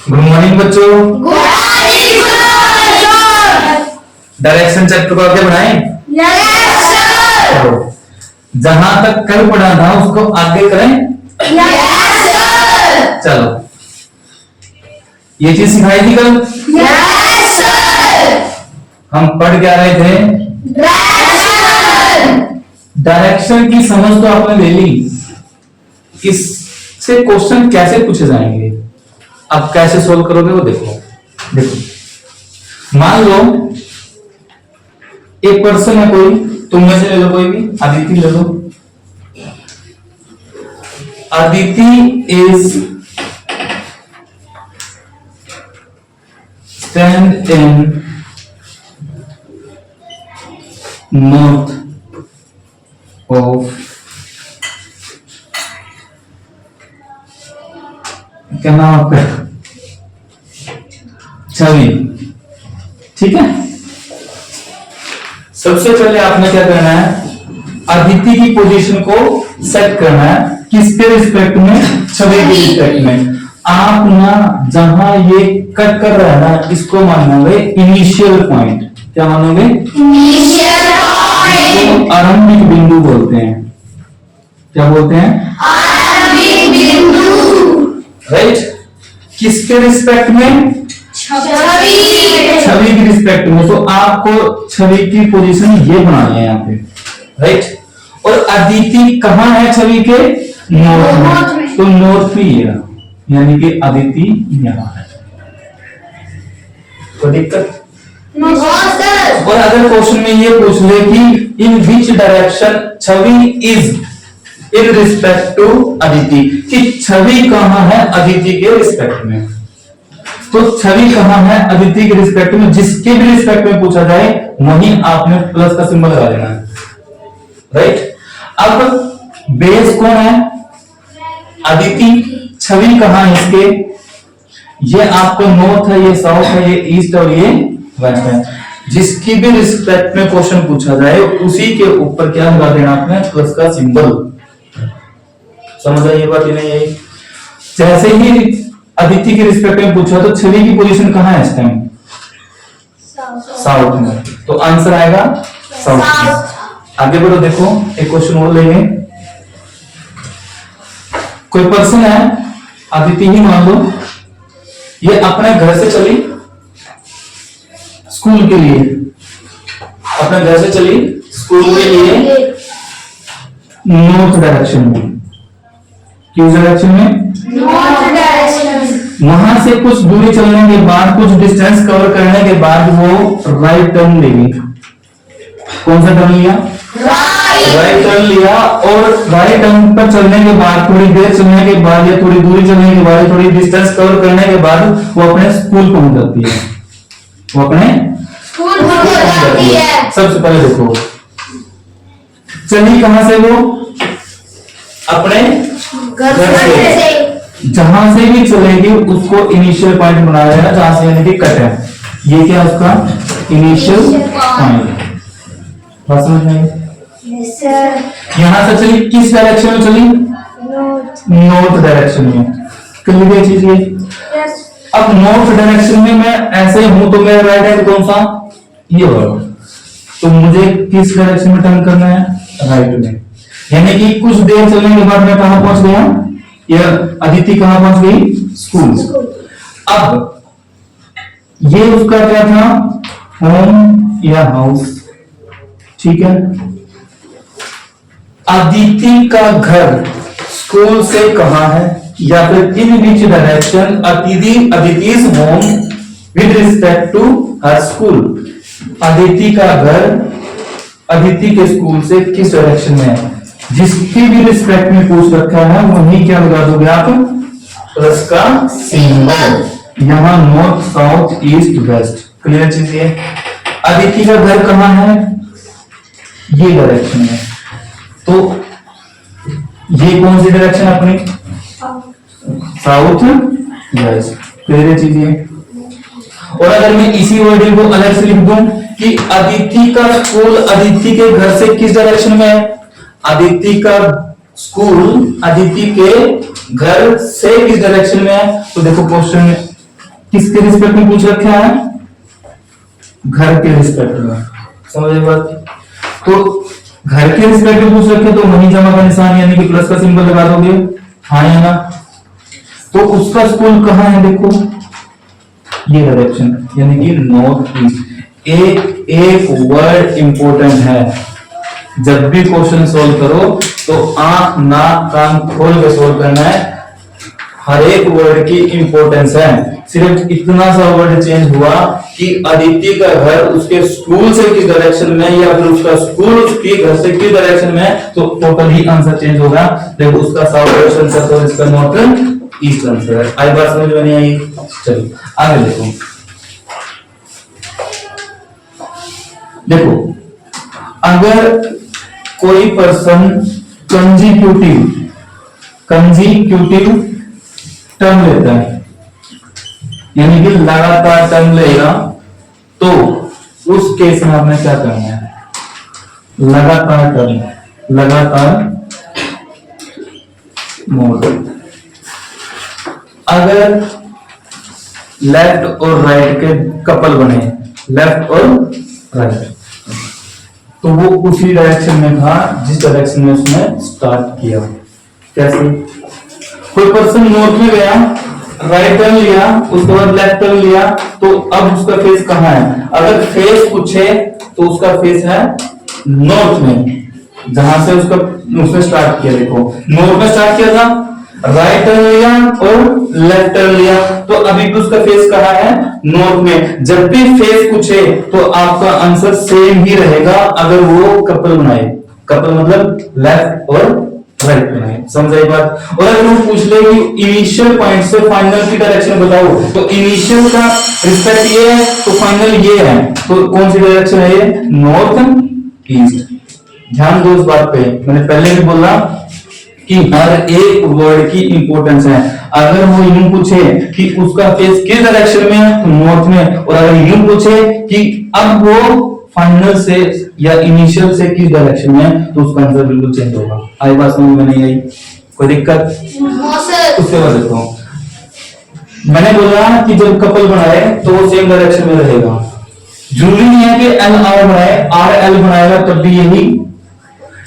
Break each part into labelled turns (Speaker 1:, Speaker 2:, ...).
Speaker 1: Good morning बच्चों।
Speaker 2: Good morning sir.
Speaker 1: Direction chapter को आगे बढ़ाएं।
Speaker 2: Yes sir.
Speaker 1: जहां तक कल पढ़ा था उसको आगे करें।
Speaker 2: Yes sir.
Speaker 1: चलो, ये चीज सिखाई थी कल।
Speaker 2: Yes sir.
Speaker 1: हम पढ़ क्या रहे थे? डायरेक्शन की समझ तो आपने ले ली, इससे क्वेश्चन कैसे पूछे जाएंगे, अब कैसे सोल्व करोगे वो देखो। देखो, मान लो एक पर्सन है कोई, तुम में से ले लो कोई भी, अदिति ले लो। Aditi is stand in north of, क्या नाम आपका? छवि। ठीक है, सबसे पहले आपने क्या करना है, अदिति की पोजीशन को सेट करना है। किसके रिस्पेक्ट में? छवि के रिस्पेक्ट में। आप ना जहां ये कट कर रहा है ना, इसको मानोगे इनिशियल पॉइंट। क्या मानोगे?
Speaker 2: Initial point.
Speaker 1: आरंभिक बिंदु बोलते हैं। क्या बोलते हैं?
Speaker 2: आरंभिक बिंदु।
Speaker 1: राइट। किसके रिस्पेक्ट में?
Speaker 2: छवि।
Speaker 1: छवि की रिस्पेक्ट में। तो आपको छवि की पोजीशन ये बनानी है यहाँ पे, राइट। और अदिति कहाँ है छवि के? नॉर्थ में। तो नॉर्थ ही है, यानी कि अदिति यहाँ है। तो दिक्कत? और अगर क्वेश्चन में ये पूछ ले कि in which direction Chhavi is in respect to Aditi, कि छवि कहाँ है अदिति के रिस्पेक्ट में, तो छवि कहाँ है अदिति के रिस्पेक्ट में, जिसके भी रिस्पेक्ट में पूछा जाए वहीं आपने प्लस का सिंबल लगा देना है, राइट। अब बेस कौन है? अदिति। छवि कहाँ है इसके? ये आपको नॉर्थ है, ये साउथ है, ये ईस्ट और ये वेस्ट है। जिसकी भी रिस्पेक्ट में क्वेश्चन पूछा जाए उसी के ऊपर क्या लगा देना आपने? प्लस का सिंबल। समझ आई ये बात? नहीं आई? जैसे ही अदिति के रिस्पेक्ट में पूछा तो छवि की पोजीशन कहाँ है इस टाइम? साउथ में। तो आंसर आएगा साउथ में। आगे बढ़ो, देखो एक क्वेश्चन और लेंगे। कोई पर्सन है, अदिति ही मान लो, ये अपने घर से चली स्कूल के लिए, अपने घर से चली स्कूल के लिए नॉर्थ डायरेक्शन में। किस डायरेक्शन में?
Speaker 2: North direction.
Speaker 1: वहां से कुछ दूरी चलने के बाद, कुछ डिस्टेंस कवर करने के बाद वो राइट टर्न लेगी। कौन सा टर्न लिया? राइट टर्न लिया। और राइट टर्न पर चलने के बाद, थोड़ी देर चलने के बाद या थोड़ी दूरी चलने के बाद, थोड़ी डिस्टेंस कवर करने के बाद वो अपने स्कूल पहुंच जाती है। वो अपने
Speaker 2: स्कूल पहुंच जाती है।
Speaker 1: सबसे पहले देखो, चली कहां से? वो अपने घर से। जहां से भी चलेगी उसको इनिशियल पॉइंट बनाया है, जहां से यानी कि कट है। ये क्या उसका इनिशियल पॉइंट? बात समझ में आई? यहां से चली, किस डायरेक्शन में चली? नॉर्थ डायरेक्शन में। क्लियर चीज ये? अब नॉर्थ डायरेक्शन में मैं ऐसे हूं तो मेरा राइट हैंड कौन सा? ये होगा। तो मुझे किस डायरेक्शन में टर्न करना है? राइट में। यानी कि कुछ देर चलने के बाद मैं कहां पहुंच गया? या अदिति कहां पहुंच गई? स्कूल। अब ये उसका क्या था? होम या हाउस। ठीक है। अदिति का घर स्कूल से कहां है, या फिर इन विच डायरेक्शन अदिति's home with respect to her school. Aditi का घर अदिति के स्कूल से किस डायरेक्शन में है? जिसकी भी रिस्पेक्ट में पूछ रखा है वहीं क्या लगा दोगे आप? प्लस का सिंबल। यहां north, south, east, west. Clear चीज ये? अदिति का घर कहां है? ये डायरेक्शन में। तो ये कौन सी डायरेक्शन अपनी? South west. क्लियर चीज ये? और अगर मैं इसी वर्डिंग को अलग से लिख दूं कि अदिति का स्कूल अदिति के घर से किस डायरेक्शन में है? अदिति का स्कूल अदिति के घर से किस डायरेक्शन में है? तो देखो क्वेश्चन किसके रिस्पेक्ट में पूछ रखा है? घर के रिस्पेक्ट में। समझ आई बात? तो घर के रिस्पेक्ट में पूछ रखे तो वही जमा का निशान यानी कि प्लस का सिंबल लगा दोगे, हाँ या ना? तो उसका स्कूल कहाँ है? देखो ये डायरेक्शन यानी कि नॉर्थ ईस्ट। एक वर्ड इंपॉर्टेंट है, जब भी क्वेश्चन सोल्व करो तो आंख नाक कान खोल के सोल्व करना है। हर एक वर्ड की इंपॉर्टेंस है। सिर्फ इतना सा वर्ड चेंज हुआ कि अदिति का घर उसके स्कूल से किस डायरेक्शन में या फिर उसका स्कूल उसके घर से किस डायरेक्शन में, तो टोटल ही आंसर चेंज होगा। देखो उसका साउथ डायरेक्शन था तो इसका नॉर्थ ईस्ट आंसर है। आई बात समझ में नहीं आई? चलो आगे देखो। देखो अगर कोई पर्सन कंजीक्यूटिव टर्म लेता है यानी कि लगातार टर्म लेगा, तो उस केस में आपने क्या करना है? लगातार मोड। अगर लेफ्ट और राइट के कपल बने, लेफ्ट और राइट, तो वो उसी डायरेक्शन में था जिस डायरेक्शन में उसने स्टार्ट किया। कैसे? कोई पर्सन नॉर्थ में गया, राइट टर्न लिया, उसके बाद लेफ्ट टर्न लिया, तो अब उसका फेस कहाँ है? अगर फेस पूछे तो उसका फेस है नॉर्थ में, जहां से उसने स्टार्ट किया। देखो नॉर्थ में स्टार्ट किया था, राइट टर्न लिया और लेफ्ट टर्न लिया, तो अभी भी उसका फेस कहाँ है? नॉर्थ में। जब भी फेस पूछे तो आपका आंसर सेम ही रहेगा अगर वो कपल बनाए। कपल मतलब लेफ्ट और राइट बनाए। समझ आई बात? और अगर वो पूछ ले कि इनिशियल पॉइंट से फाइनल की डायरेक्शन बताओ, तो इनिशियल का रिस्पेक्ट ये है तो फाइनल ये है, तो कौन सी डायरेक्शन है ये? North east. ध्यान दो इस बात पे, मैंने पहले भी बोला कि हर एक वर्ड की इंपॉर्टेंस है। अगर वो यूं पूछे कि उसका फेस किस डायरेक्शन में है तो नॉर्थ में, और अगर यूं पूछे कि अब वो फाइनल से या इनिशियल से किस डायरेक्शन में है तो उसका आंसर बिल्कुल चेंज होगा। आई बात समझ में नहीं आई? कोई दिक्कत? उसके बाद देखो मैंने बोला कि जब कपल बनाए तो वो सेम डायरेक्शन में रहेगा। जरूरी नहीं है कि एल आर बनाए, आर एल बनाएगा तब भी यही,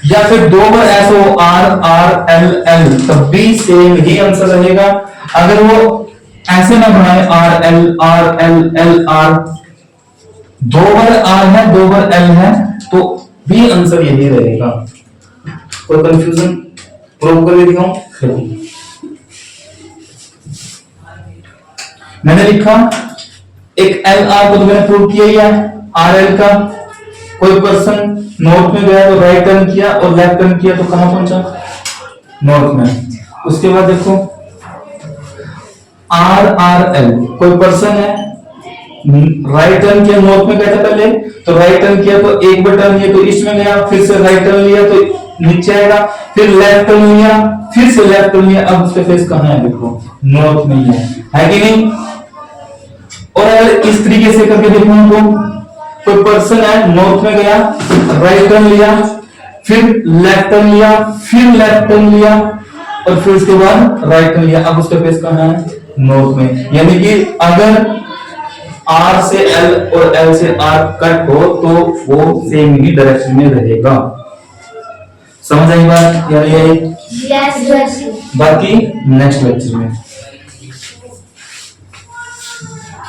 Speaker 1: या फिर दो बार ऐसा हो आर आर एल एल तब भी सेम ही आंसर रहेगा। अगर वो ऐसे ना बनाए आर एल एल आर, दो बार आर है दो बार एल है तो भी आंसर यही रहेगा। कोई कंफ्यूजन? प्रूव कर दिखाऊं? मैंने लिखा एक एल आर को तो मैंने प्रूव किया ही है, आर एल का। कोई पर्सन नॉर्थ में गया तो राइट टर्न किया और लेफ्ट टर्न किया तो कहां पहुंचा? नॉर्थ में। उसके बाद देखो आर आर एल, कोई पर्सन है राइट टर्न किया, नॉर्थ में गया था पहले तो राइट टर्न किया तो एक बार टर्न किया तो ईस्ट में गया, फिर से राइट टर्न लिया तो नीचे आएगा, फिर लेफ्ट टर्न लिया, फिर से लेफ्ट टर्न लिया, अब उसका फेस कहां है? देखो नॉर्थ में ही है कि नहीं? और अगर इस तरीके से करके देखूं तो कोई पर्सन है नॉर्थ में गया, राइट टर्न लिया, फिर लेफ्ट टर्न लिया, फिर लेफ्ट टर्न लिया और फिर उसके बाद राइट टर्न लिया, अब उसका फेस कहां है? नॉर्थ में। यानी कि अगर आर से एल और एल से आर कट हो तो वो सेम ही डायरेक्शन में रहेगा। समझ आई बात? यानी
Speaker 2: यस।
Speaker 1: बाकी नेक्स्ट लेक्चर में।